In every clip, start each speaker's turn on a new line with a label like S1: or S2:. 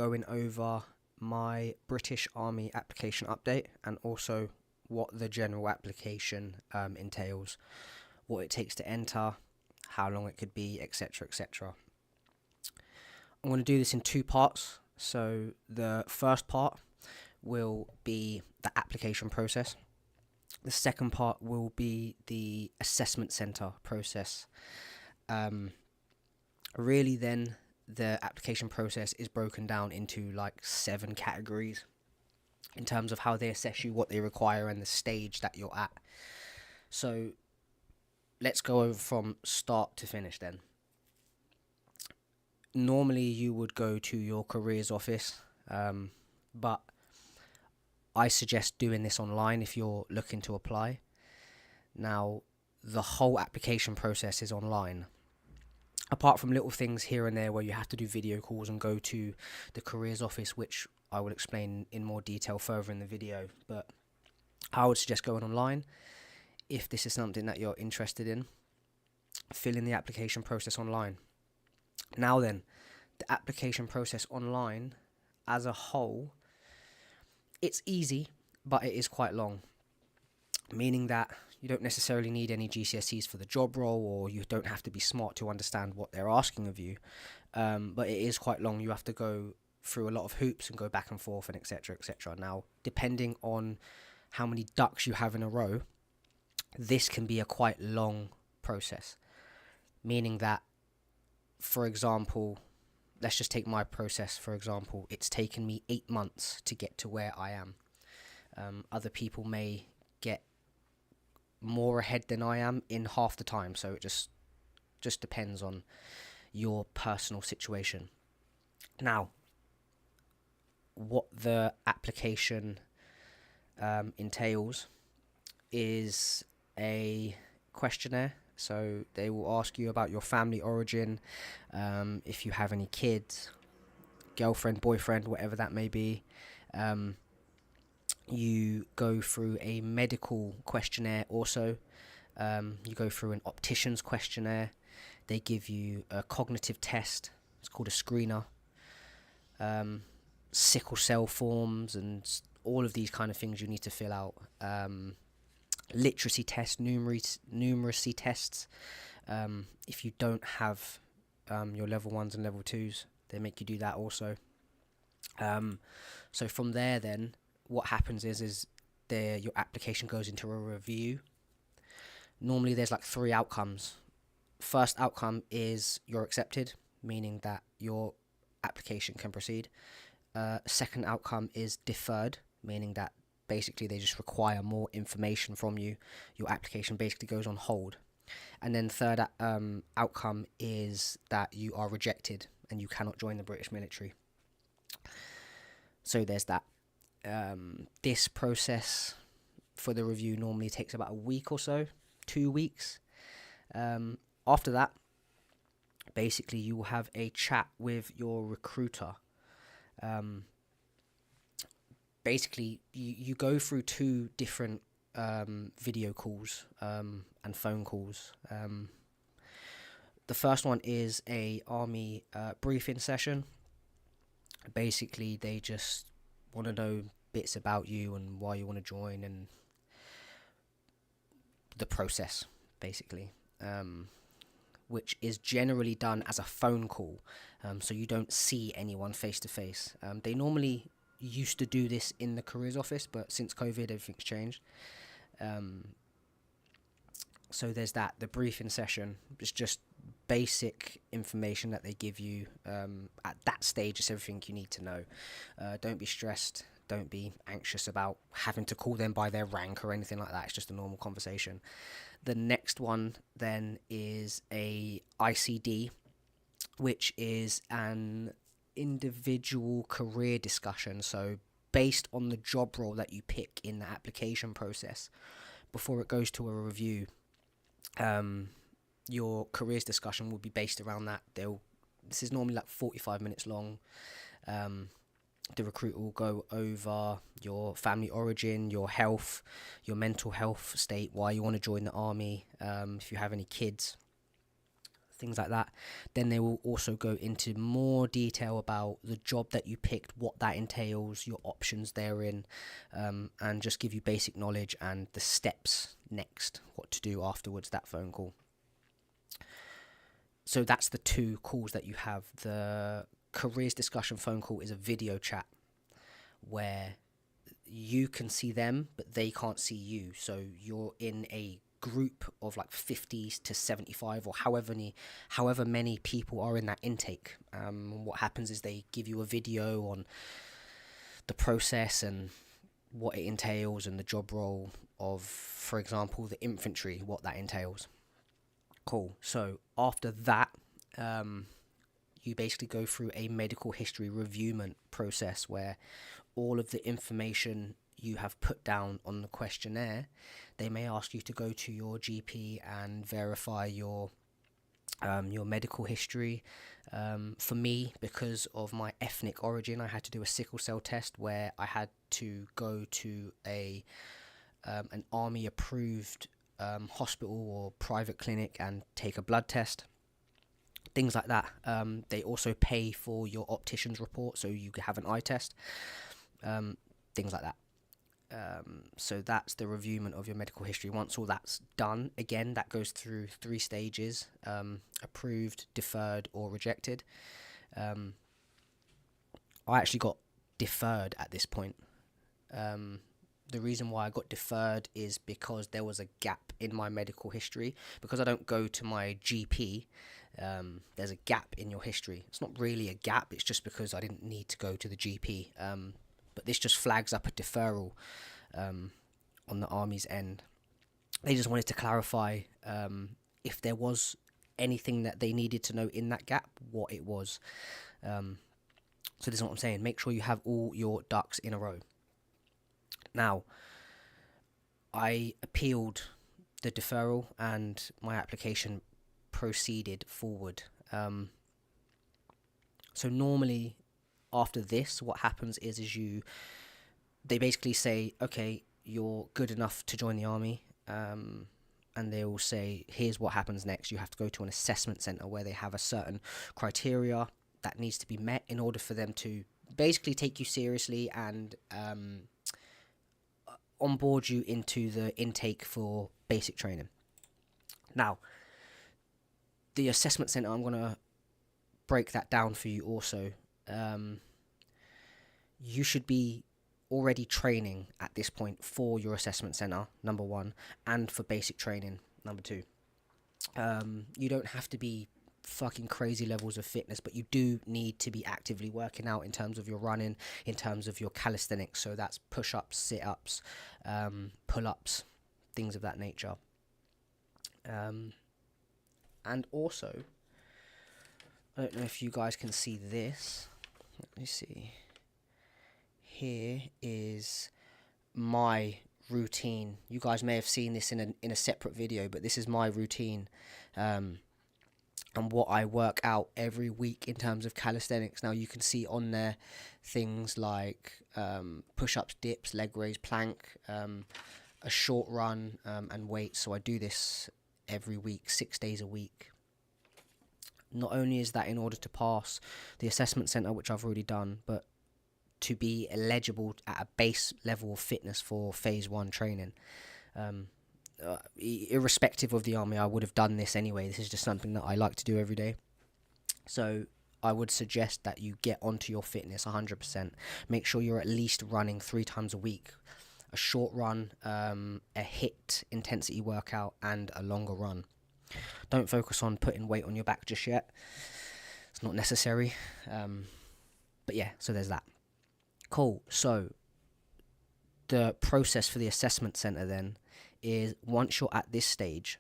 S1: going over my British Army application update and also what the general application entails, what it takes to enter, how long it could be, etc. etc. I'm going to do this in two parts. So the first part will be the application process. The second part will be the assessment centre process. Really then the application process is broken down into like 7 categories in terms of how they assess you, what they require, and the stage that you're at. So let's go over from start to finish then. Normally you would go to your careers office, but I suggest doing this online if you're looking to apply. Now, the whole application process is online. Apart from little things here and there where you have to do video calls and go to the careers office, which I will explain in more detail further in the video, but I would suggest going online if this is something that you're interested in. Fill in the application process online. Now then, the application process online as a whole, it's easy, but it is quite long, meaning that you don't necessarily need any GCSEs for the job role, or you don't have to be smart to understand what they're asking of you, but it is quite long. You have to go through a lot of hoops and go back and forth and etc. etc. Now, depending on how many ducks you have in a row, this can be a quite long process, meaning that, for example, let's just take my process for example. It's taken me 8 months to get to where I am. Other people may get more ahead than I am in half the time, so it just depends on your personal situation. Now, what the application entails is a questionnaire. So they will ask you about your family origin, if you have any kids, girlfriend, boyfriend, whatever that may be. You go through a medical questionnaire also. You go through an optician's questionnaire. They give you a cognitive test. It's called a screener. Sickle cell forms and all of these kind of things you need to fill out. Literacy tests, numeracy tests. If you don't have your level 1s and level 2s, they make you do that also. So from there then, what happens is your application goes into a review. Normally there's like 3 outcomes. First outcome is you're accepted, meaning that your application can proceed. Second outcome is deferred, meaning that basically they just require more information from you. Your application basically goes on hold. And then third outcome is that you are rejected and you cannot join the British military. So there's that. This process for the review normally takes about a week or so, 2 weeks. After that, basically you will have a chat with your recruiter. Basically, you go through 2 different video calls and phone calls. The first one is a army briefing session. Basically, they just want to know bits about you and why you want to join and the process, basically, which is generally done as a phone call, so you don't see anyone face to face. They normally used to do this in the careers office, but since COVID everything's changed. So there's that. The briefing session is just basic information that they give you. At that stage, it's everything you need to know. Don't be stressed, don't be anxious about having to call them by their rank or anything like that. It's just a normal conversation. The next one then is a ICD, which is an individual career discussion. So based on the job role that you pick in the application process, before it goes to a review, your careers discussion will be based around that. This is normally like 45 minutes long. The recruiter will go over your family origin, your health, your mental health state, why you want to join the army, if you have any kids, things like that. Then they will also go into more detail about the job that you picked, what that entails, your options therein, and just give you basic knowledge and the steps next, what to do afterwards, that phone call. So that's the two calls that you have. The careers discussion phone call is a video chat where you can see them, but they can't see you. So you're in a group of like 50 to 75 or however many people are in that intake. What happens is they give you a video on the process and what it entails and the job role of, for example, the infantry, what that entails. Cool. So after that, you basically go through a medical history reviewment process where all of the information you have put down on the questionnaire, they may ask you to go to your GP and verify your medical history. For me, because of my ethnic origin, I had to do a sickle cell test where I had to go to an army approved hospital or private clinic and take a blood test, things like that. They also pay for your optician's report, so you have an eye test, things like that. So that's the reviewment of your medical history. Once all that's done, again, that goes through 3 stages: approved, deferred, or rejected. I actually got deferred at this point. The reason why I got deferred is because there was a gap in my medical history. Because I don't go to my GP, there's a gap in your history. It's not really a gap, it's just because I didn't need to go to the GP. But this just flags up a deferral on the Army's end. They just wanted to clarify if there was anything that they needed to know in that gap, what it was. So this is what I'm saying. Make sure you have all your ducks in a row. Now, I appealed the deferral and my application proceeded forward. So normally after this, what happens is they basically say, okay, you're good enough to join the army, and they will say, here's what happens next. You have to go to an assessment center where they have a certain criteria that needs to be met in order for them to basically take you seriously and onboard you into the intake for basic training. Now, the assessment center, I'm going to break that down for you also. You should be already training at this point for your assessment center, number 1, and for basic training, number 2. You don't have to be fucking crazy levels of fitness, but you do need to be actively working out in terms of your running, in terms of your calisthenics. So that's push-ups, sit-ups, pull-ups, things of that nature. And also, I don't know if you guys can see this. Let me see. Here is my routine. You guys may have seen this in a separate video, but this is my routine. And what I work out every week in terms of calisthenics. Now you can see on there things like push-ups, dips, leg raise, plank, a short run, and weights. So I do this every week, 6 days a week. Not only is that in order to pass the assessment centre, which I've already done, but to be eligible at a base level of fitness for phase 1 training. Irrespective of the army, I would have done this anyway. This is just something that I like to do every day. So I would suggest that you get onto your fitness 100%. Make sure you're at least running 3 times a week. A short run, a HIIT intensity workout, and a longer run. Don't focus on putting weight on your back just yet. It's not necessary. But yeah, so there's that. Cool. So the process for the assessment centre then is, once you're at this stage,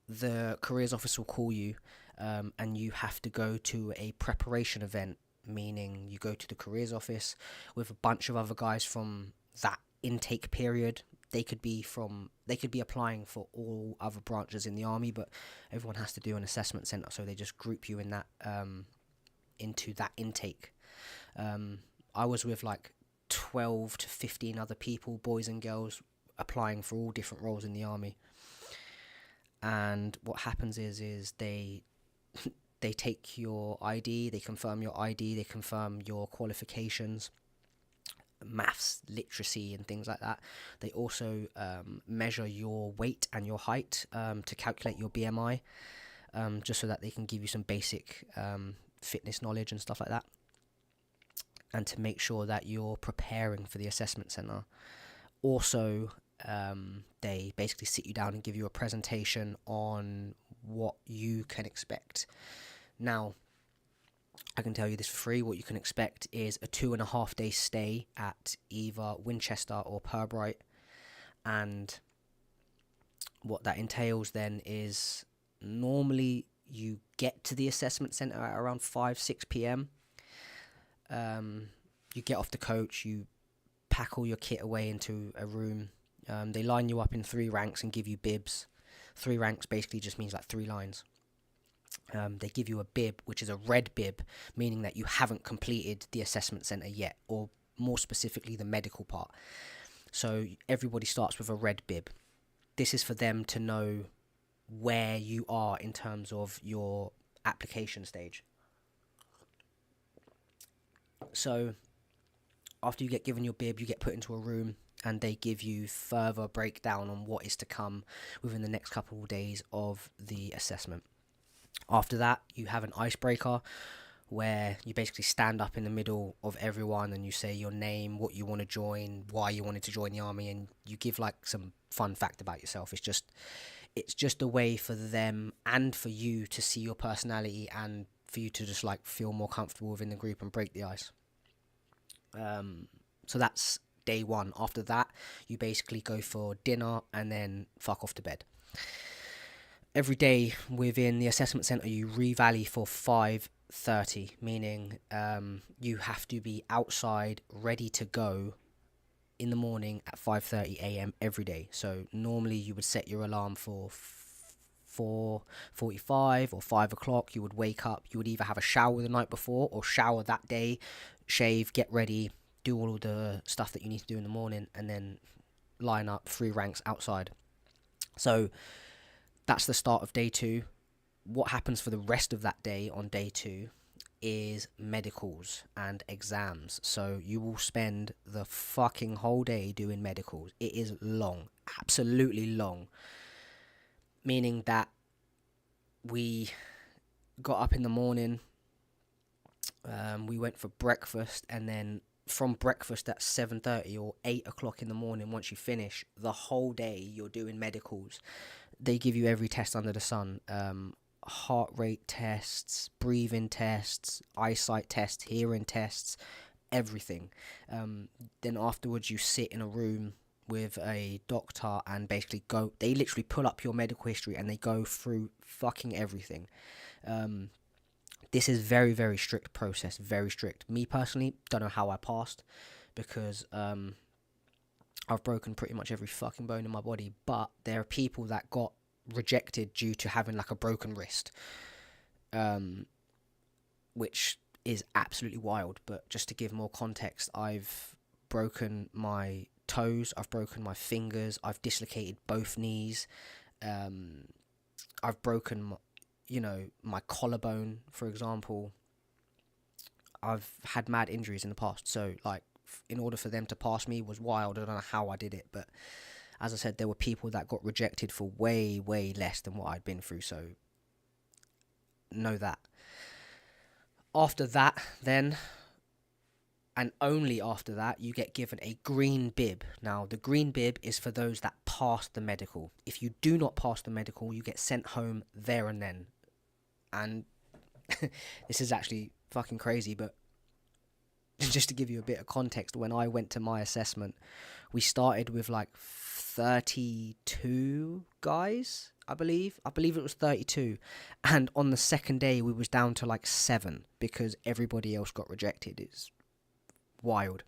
S1: the careers office will call you, and you have to go to a preparation event, meaning you go to the careers office with a bunch of other guys from that intake period. They could be applying for all other branches in the army, but everyone has to do an assessment centre, so they just group you in that into that intake. I was with like 12 to 15 other people, boys and girls, applying for all different roles in the army. And what happens is they they take your ID, they confirm your ID, they confirm your qualifications, maths, literacy, and things like that. They also measure your weight and your height to calculate your BMI, just so that they can give you some basic fitness knowledge and stuff like that, and to make sure that you're preparing for the assessment centre. Also, they basically sit you down and give you a presentation on what you can expect. Now, I can tell you this for free. What you can expect is a 2.5 day stay at either Winchester or Pirbright, and what that entails then is normally you get to the assessment centre at around 5-6 p.m. You get off the coach, you pack all your kit away into a room. They line you up in 3 ranks and give you bibs. 3 ranks basically just means like 3 lines. They give you a bib, which is a red bib, meaning that you haven't completed the assessment centre yet, or more specifically the medical part. So everybody starts with a red bib. This is for them to know where you are in terms of your application stage. So after you get given your bib, you get put into a room, and they give you further breakdown on what is to come within the next couple of days of the assessment. After that, you have an icebreaker where you basically stand up in the middle of everyone and you say your name, what you want to join, why you wanted to join the army, and you give like some fun fact about yourself. It's just a way for them and for you to see your personality, and for you to just like feel more comfortable within the group and break the ice. So that's day 1. After that, you basically go for dinner and then fuck off to bed. Every day within the assessment centre, you re-valley for 5:30, meaning you have to be outside ready to go in the morning at 5:30 a.m. every day. So normally you would set your alarm for 4:45 or 5 o'clock. You would wake up, you would either have a shower the night before or shower that day, shave, get ready, do all of the stuff that you need to do in the morning, and then line up 3 ranks outside. So that's the start of day 2. What happens for the rest of that day on day 2 is medicals and exams. So you will spend the fucking whole day doing medicals. It is long, absolutely long. Meaning that we got up in the morning, we went for breakfast, and then from breakfast at 7:30 or 8 o'clock in the morning, once you finish, the whole day you're doing medicals. They give you every test under the sun. Heart rate tests, breathing tests, eyesight tests, hearing tests, everything. Then afterwards you sit in a room with a doctor and basically they literally pull up your medical history and they go through fucking everything. This is very, very strict process, very strict. Me personally, don't know how I passed, because I've broken pretty much every fucking bone in my body, but there are people that got rejected due to having like a broken wrist, which is absolutely wild. But just to give more context, I've broken my toes, I've broken my fingers, I've dislocated both knees, I've broken my collarbone, for example. I've had mad injuries in the past, so like in order for them to pass me was wild. I don't know how I did it, but as I said, there were people that got rejected for way, way less than what I'd been through, so know that. After that, then, and only after that, you get given a green bib. Now, the green bib is for those that passed the medical. If you do not pass the medical, you get sent home there and then. And this is actually fucking crazy, but just to give you a bit of context, when I went to my assessment, we started with like 32 guys, I believe it was 32, and on the second day we was down to like 7 because everybody else got rejected. It's wild.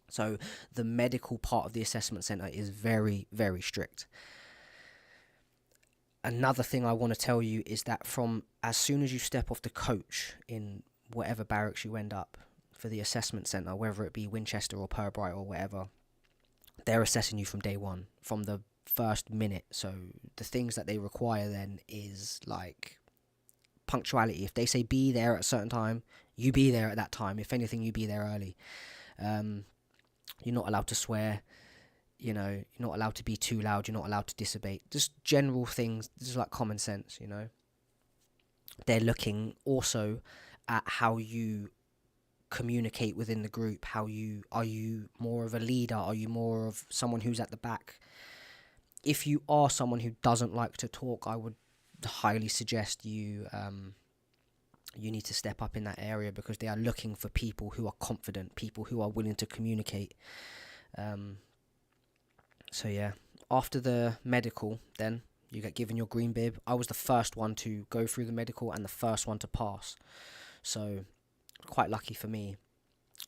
S1: So the medical part of the assessment centre is very, very strict. Another thing I want to tell you is that from as soon as you step off the coach in whatever barracks you end up for the assessment centre, whether it be Winchester or Pirbright or whatever, they're assessing you from day 1, from the first minute. So the things that they require then is like punctuality. If they say be there at a certain time, you be there at that time. If anything, you be there early. You're not allowed to swear. You know, you're not allowed to be too loud. You're not allowed to disobey. Just general things. This is like common sense, you know. They're looking also at how you communicate within the group. Are you more of a leader? Are you more of someone who's at the back? If you are someone who doesn't like to talk, I would highly suggest you you need to step up in that area, because they are looking for people who are confident, people who are willing to communicate. So yeah, after the medical, then you get given your green bib. I was the first one to go through the medical and the first one to pass, so quite lucky for me.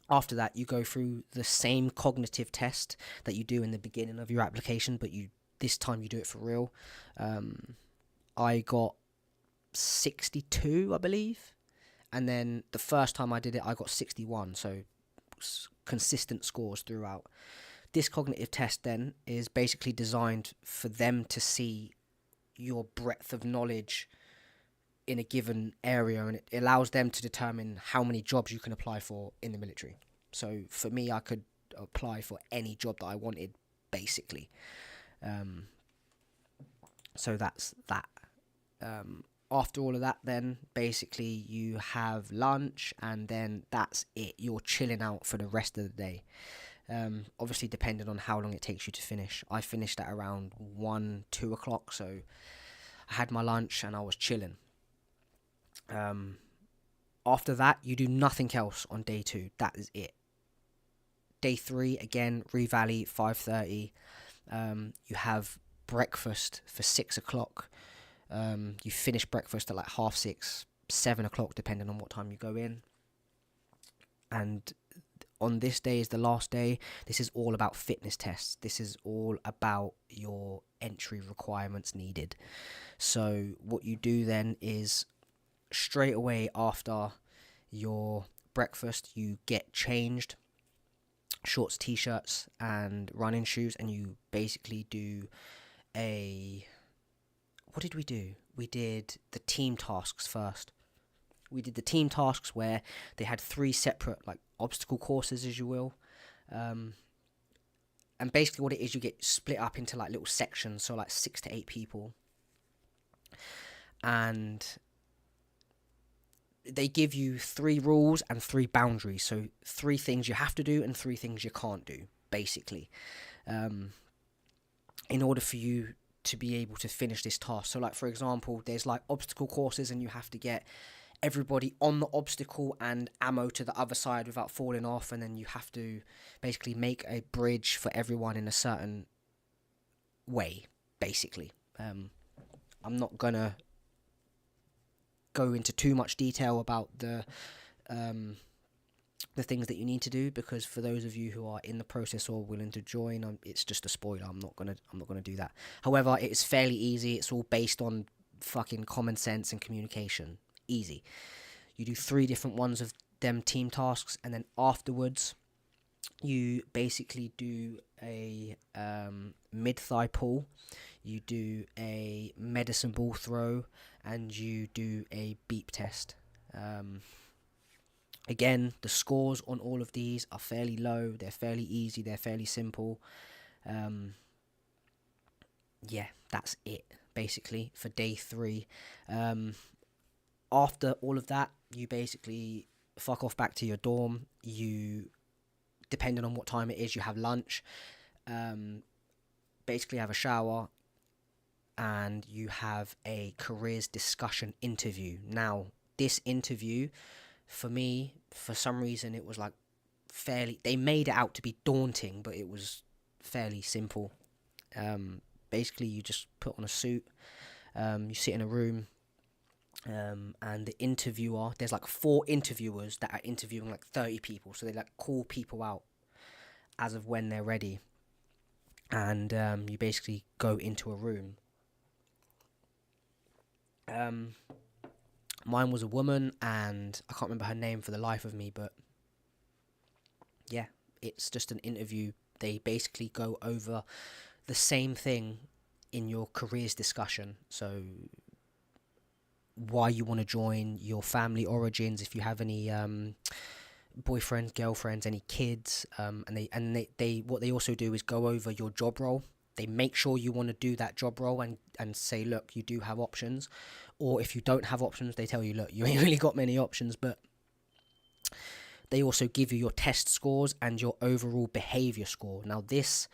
S1: After that, you go through the same cognitive test that you do in the beginning of your application, but this time you do it for real. I got 62, I believe, and then the first time I did it, I got 61, so consistent scores throughout. This cognitive test then is basically designed for them to see your breadth of knowledge in a given area, and it allows them to determine how many jobs you can apply for in the military. So for me, I could apply for any job that I wanted, basically. So that's that. After all of that, then basically you have lunch, and then that's it. You're chilling out for the rest of the day. Obviously depending on how long it takes you to finish. I finished at around 1-2 o'clock, so I had my lunch and I was chilling. After that, you do nothing else on day 2. That is it. Day 3, again, Re-Valley, 5:30. You have breakfast for 6 o'clock. You finish breakfast at like 6:30, 7 o'clock, depending on what time you go in. And on this day is the last day. This is all about fitness tests. This is all about your entry requirements needed. So what you do then is, straight away after your breakfast, you get changed, shorts, t-shirts and running shoes, and you basically do what did we do? We did the team tasks first. We did the team tasks where they had 3 separate like obstacle courses, as you will. And basically what it is, you get split up into like little sections, so like 6 to 8 people. And they give you 3 rules and 3 boundaries. So 3 things you have to do and 3 things you can't do, basically. In order for you to be able to finish this task. So like, for example, there's like obstacle courses, and you have to get everybody on the obstacle and ammo to the other side without falling off, and then you have to basically make a bridge for everyone in a certain way, basically. I'm not gonna go into too much detail about the things that you need to do, because for those of you who are in the process or willing to join, it's just a spoiler. I'm not gonna do that. However, it is fairly easy. It's all based on fucking common sense and communication. Easy. You do 3 different ones of them team tasks, and then afterwards you basically do a mid-thigh pull, you do a medicine ball throw, and you do a beep test. Again, the scores on all of these are fairly low. They're fairly easy. They're fairly simple. Yeah, that's it, basically, for day 3. After all of that, you basically fuck off back to your dorm. You, depending on what time it is, you have lunch. Basically have a shower, and you have a careers discussion interview. Now, this interview, for me, for some reason, it was like they made it out to be daunting, but it was fairly simple. Basically, you just put on a suit, you sit in a room, and the interviewer, there's like 4 interviewers that are interviewing like 30 people, so they like call people out as of when they're ready, and you basically go into a room. Mine was a woman, and I can't remember her name for the life of me, but yeah, it's just an interview. They basically go over the same thing in your careers discussion. So why you want to join, your family origins, if you have any boyfriends, girlfriends, any kids, and they what they also do is go over your job role. They make sure you want to do that job role, and say, look, you do have options. Or if you don't have options, they tell you, look, you ain't really got many options. But they also give you your test scores and your overall behavior score. Now this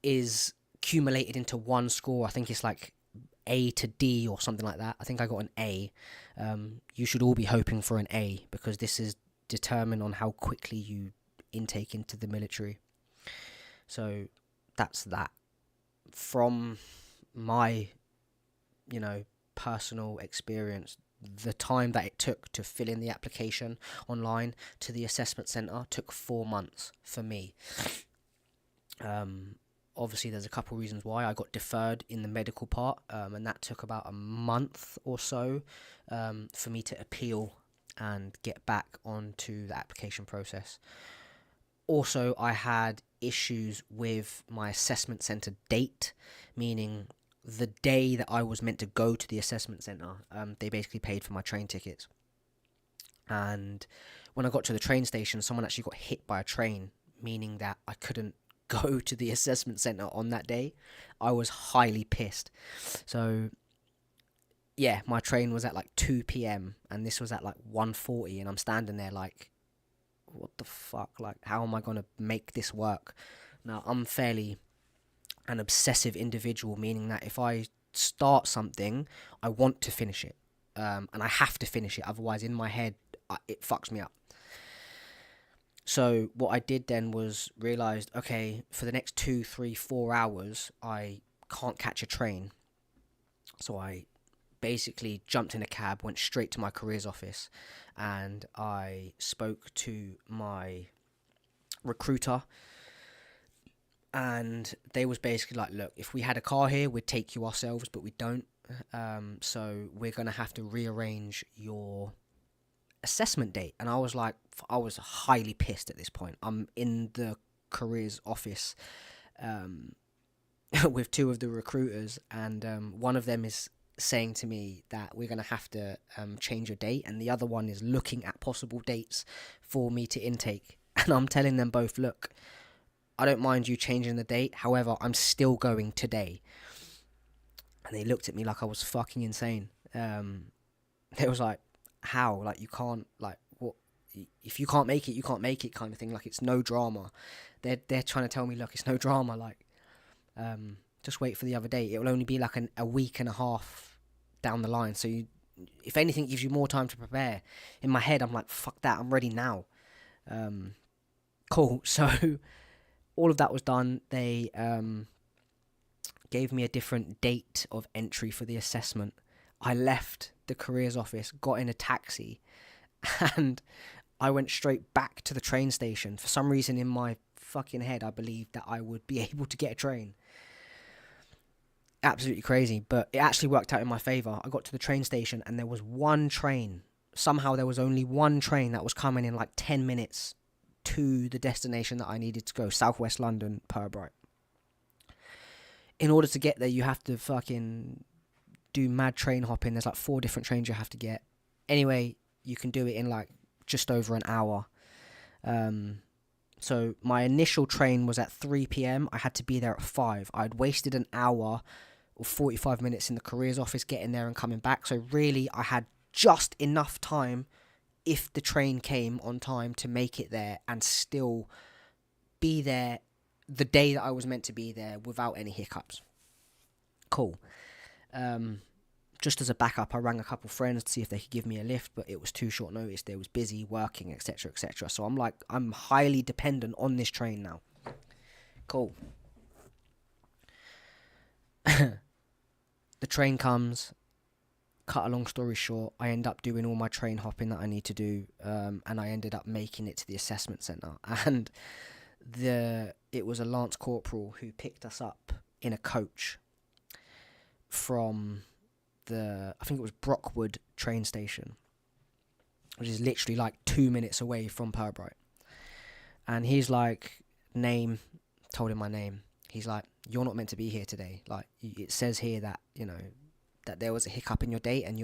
S1: is accumulated into one score. I think it's like A to D or something like that. I think I got an A. You should all be hoping for an A, because this is determined on how quickly you intake into the military. So that's that. From my, personal experience, the time that it took to fill in the application online to the assessment centre took 4 months for me. Obviously, there's a couple reasons why I got deferred in the medical part, and that took about a month or so for me to appeal and get back onto the application process. Also, I had issues with my assessment centre date, meaning the day that I was meant to go to the assessment centre, they basically paid for my train tickets. And when I got to the train station, someone actually got hit by a train, meaning that I couldn't go to the assessment centre on that day. I was highly pissed. So yeah, my train was at like 2 p.m. and this was at like 1:40, and I'm standing there like, what the fuck? Like, how am I going to make this work? Now, I'm fairly an obsessive individual, meaning that if I start something, I want to finish it. And I have to finish it. Otherwise, in my head, it fucks me up. So what I did then was realised, okay, for the next 2, 3, 4 hours, I can't catch a train. So I basically jumped in a cab, went straight to my careers office, and I spoke to my recruiter, and they was basically like, look, if we had a car here, we'd take you ourselves, but we don't. So we're going to have to rearrange your assessment date. And I was highly pissed at this point. I'm in the careers office with two of the recruiters, and one of them is saying to me that we're going to have to change your date, and the other one is looking at possible dates for me to intake. And I'm telling them both, look, I don't mind you changing the date, however, I'm still going today. And they looked at me like I was fucking insane. They was like, how? Like, you can't, like, what? If you can't make it, you can't make it, kind of thing. Like, it's no drama. They're trying to tell me, look, it's no drama. Like, just wait for the other day. It will only be like a week and a half down the line. So you, if anything, gives you more time to prepare. In my head, I'm like, fuck that, I'm ready now. Cool. So all of that was done. They gave me a different date of entry for the assessment. I left the careers office, got in a taxi, and I went straight back to the train station. For some reason in my fucking head, I believed that I would be able to get a train. Absolutely crazy, but it actually worked out in my favour. I got to the train station and there was one train. Somehow there was only one train that was coming in like 10 minutes to the destination that I needed to go, Southwest London, Purbright. In order to get there, you have to fucking do mad train hopping. There's like 4 different trains you have to get. Anyway, you can do it in like just over an hour. So my initial train was at 3 p.m. I had to be there at 5. I'd wasted an hour or 45 minutes in the careers office getting there and coming back. So really, I had just enough time, if the train came on time, to make it there and still be there the day that I was meant to be there without any hiccups. Cool. Just as a backup, I rang a couple friends to see if they could give me a lift, but it was too short notice. They was busy working, etc., etc. So I'm highly dependent on this train now. Cool. The train comes. Cut a long story short, I end up doing all my train hopping that I need to do, and I ended up making it to the assessment centre. And it was a Lance Corporal who picked us up in a coach from I think it was Brockwood train station, which is literally like 2 minutes away from Purbright. And he's like, name, told him my name. He's like, you're not meant to be here today. Like, it says here that, that there was a hiccup in your date and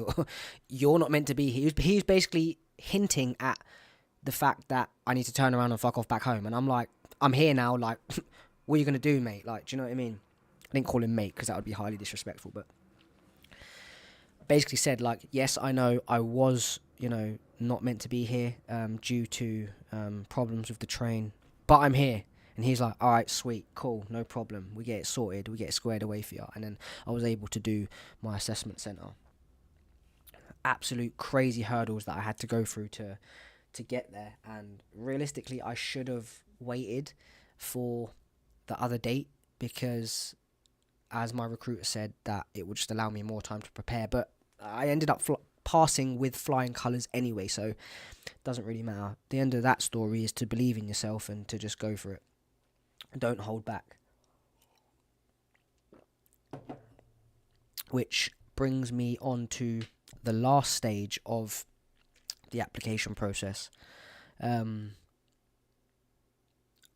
S1: you're not meant to be here. He was basically hinting at the fact that I need to turn around and fuck off back home. And I'm like, I'm here now. Like, what are you gonna do, mate? Like, do you know what I mean? I didn't call him mate because that would be highly disrespectful, but basically said, like, yes, I know I was, not meant to be here due to problems with the train, but I'm here. And he's like, all right, sweet, cool, no problem. We get it sorted. We get it squared away for you. And then I was able to do my assessment centre. Absolute crazy hurdles that I had to go through to get there. And realistically, I should have waited for the other date because, as my recruiter said, that it would just allow me more time to prepare. But I ended up passing with flying colours anyway, so it doesn't really matter. The end of that story is to believe in yourself and to just go for it. Don't hold back. Which brings me on to the last stage of the application process.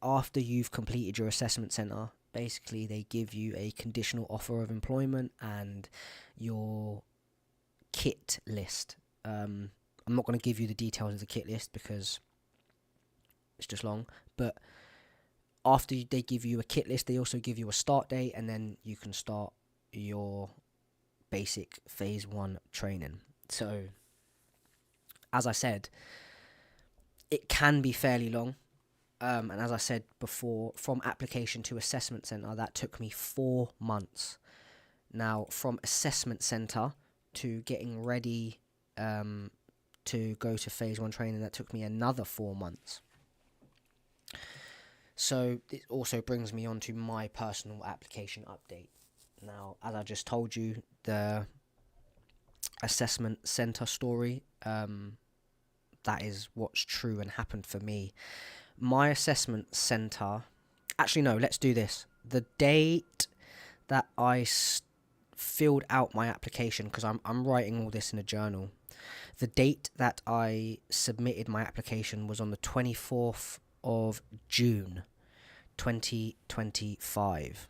S1: After you've completed your assessment centre, basically they give you a conditional offer of employment and your kit list. I'm not going to give you the details of the kit list because it's just long, but after they give you a kit list, they also give you a start date, and then you can start your basic phase 1 training. So, as I said, it can be fairly long. And as I said before, from application to assessment centre, that took me 4 months. Now, from assessment centre to getting ready to go to phase 1 training, that took me another 4 months. So it also brings me on to my personal application update. Now, as I just told you, the assessment centre story, that is what's true and happened for me. My assessment centre, actually no, let's do this. The date that I filled out my application, because I'm writing all this in a journal, the date that I submitted my application was on the 24th of June 2025,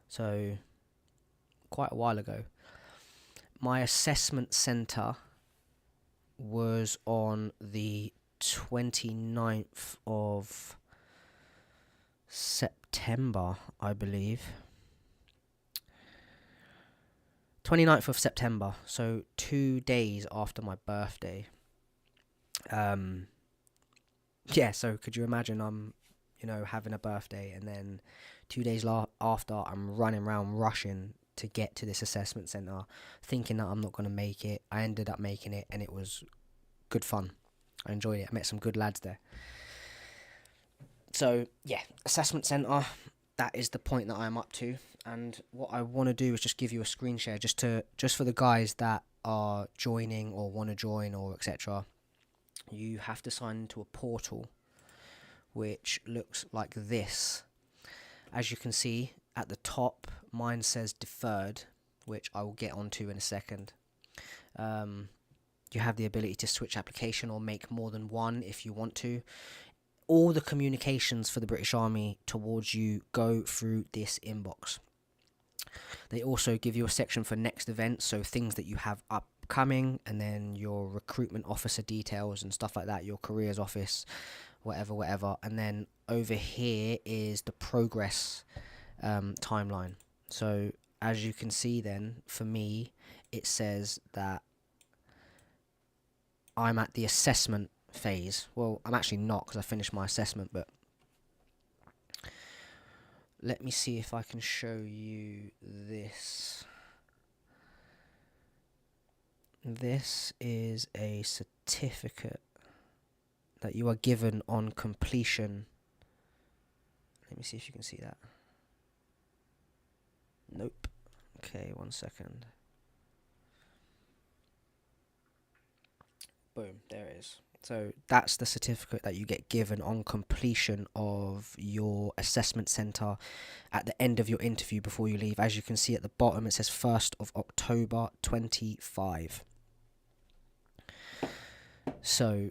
S1: so quite a while ago. My assessment centre was on the 29th of September, I believe. 29th of September, so 2 days after my birthday. Yeah, so could you imagine I'm, having a birthday, and then 2 days after I'm running around rushing to get to this assessment centre, thinking that I'm not going to make it. I ended up making it, and it was good fun. I enjoyed it. I met some good lads there. So, yeah, assessment centre, that is the point that I'm up to. And what I want to do is just give you a screen share just for the guys that are joining or want to join or etc. You have to sign into a portal which looks like this. As you can see at the top, mine says deferred, which I will get onto in a second. You have the ability to switch application or make more than one if you want to. All the communications for the British Army towards you go through this inbox. They also give you a section for next events, so things that you have upcoming, and then your recruitment officer details and stuff like that, your careers office, whatever. And then over here is the progress timeline. So as you can see then, for me, it says that I'm at the assessment phase. Well, I'm actually not, because I finished my assessment, but let me see if I can show you this. This is a certificate that you are given on completion. Let me see if you can see that. Nope. Okay, 1 second. Boom, there it is. So that's the certificate that you get given on completion of your assessment centre at the end of your interview before you leave. As you can see at the bottom, it says 1st of October 25. So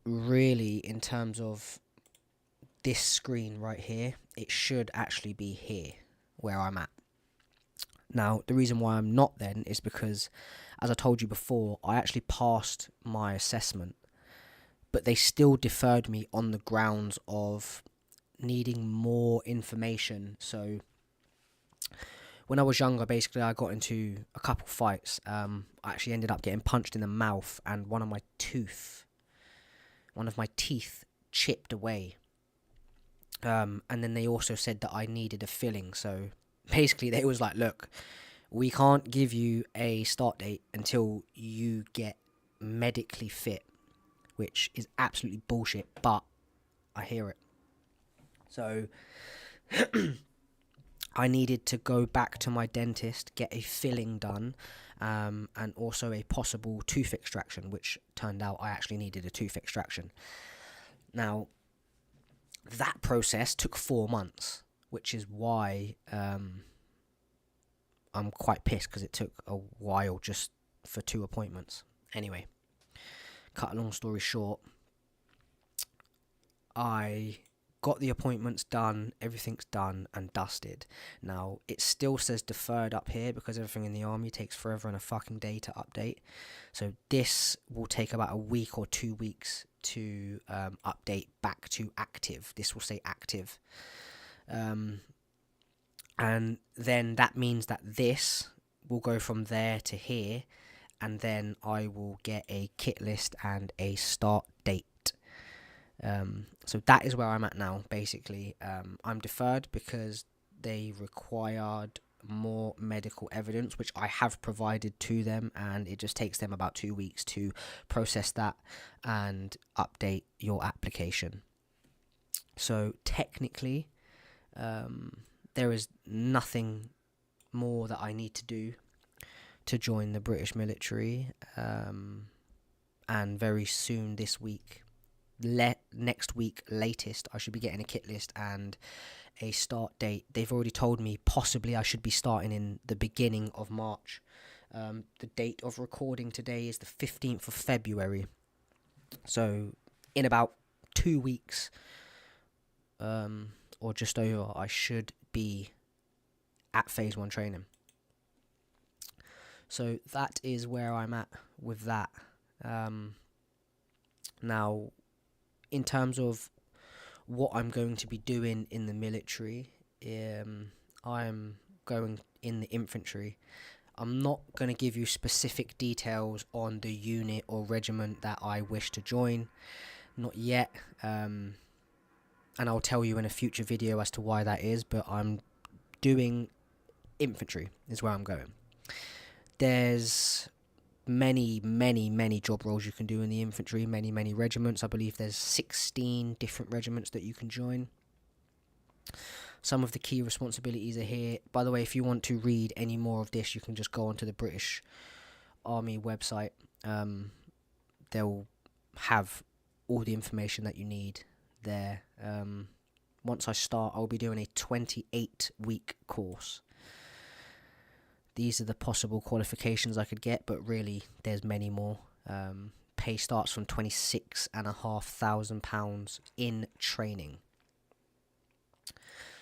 S1: really, in terms of this screen right here, it should actually be here where I'm at. Now, the reason why I'm not then is because, as I told you before, I actually passed my assessment, but they still deferred me on the grounds of needing more information. So when I was younger, basically I got into a couple fights. I actually ended up getting punched in the mouth, and one of my teeth chipped away. And then they also said that I needed a filling. So basically they was like, look, we can't give you a start date until you get medically fit, which is absolutely bullshit, but I hear it. So I needed to go back to my dentist, get a filling done, and also a possible tooth extraction, which turned out I actually needed a tooth extraction. Now, that process took 4 months, which is why I'm quite pissed, because it took a while just for 2 appointments. Anyway, cut a long story short, I got the appointments done, everything's done and dusted. Now, it still says deferred up here because everything in the army takes forever and a fucking day to update. So this will take about a week or 2 weeks to update back to active. This will say active. And then that means that this will go from there to here, and then I will get a kit list and a start date. So that is where I'm at now, basically. I'm deferred because they required more medical evidence, which I have provided to them, and it just takes them about 2 weeks to process that and update your application. So technically, there is nothing more that I need to do to join the British military, and very soon this week, next week latest, I should be getting a kit list and a start date. They've already told me possibly I should be starting in the beginning of March. The date of recording today is the 15th of February, so in about 2 weeks, or just over, I should be at phase 1 training. So that is where I'm at with that. Now, in terms of what I'm going to be doing in the military, I'm going in the infantry. I'm not going to give you specific details on the unit or regiment that I wish to join, not yet, and I'll tell you in a future video as to why that is, but I'm doing infantry is where I'm going. There's many job roles you can do in the infantry, many regiments. I believe there's 16 different regiments that you can join. Some of the key responsibilities are here. By the way, if you want to read any more of this, you can just go onto the British Army website. They'll have all the information that you need there. Once I start, I'll be doing a 28-week course. These are the possible qualifications I could get, but really, there's many more. Pay starts from £26,500 in training.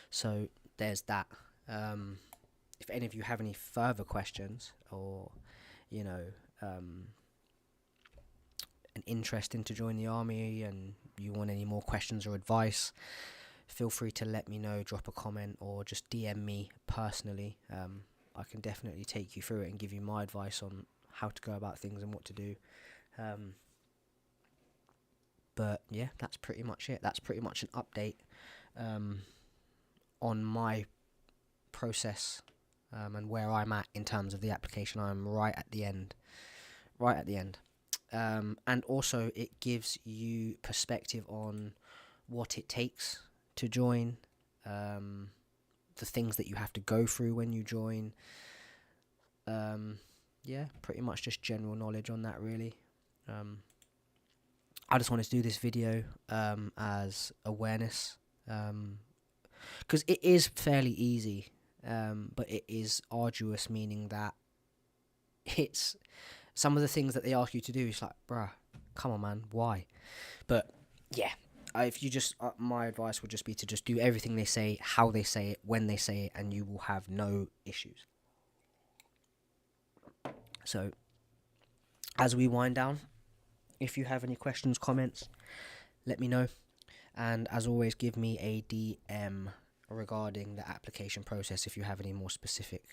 S1: So there's that. If any of you have any further questions, or an interest in to join the army, and you want any more questions or advice, feel free to let me know. Drop a comment or just DM me personally. I can definitely take you through it and give you my advice on how to go about things and what to do. But yeah, that's pretty much it. That's pretty much an update on my process and where I'm at in terms of the application. I'm right at the end. And also it gives you perspective on what it takes to join, the things that you have to go through when you join. Yeah, pretty much just general knowledge on that, really. I just wanted to do this video as awareness, because it is fairly easy, but it is arduous, meaning that it's some of the things that they ask you to do. It's like, bruh, come on, man, why? But yeah, if you just, my advice would just be to just do everything they say, how they say it, when they say it, and you will have no issues. So as we wind down, if you have any questions, comments, let me know. And as always, give me a DM regarding the application process if you have any more specific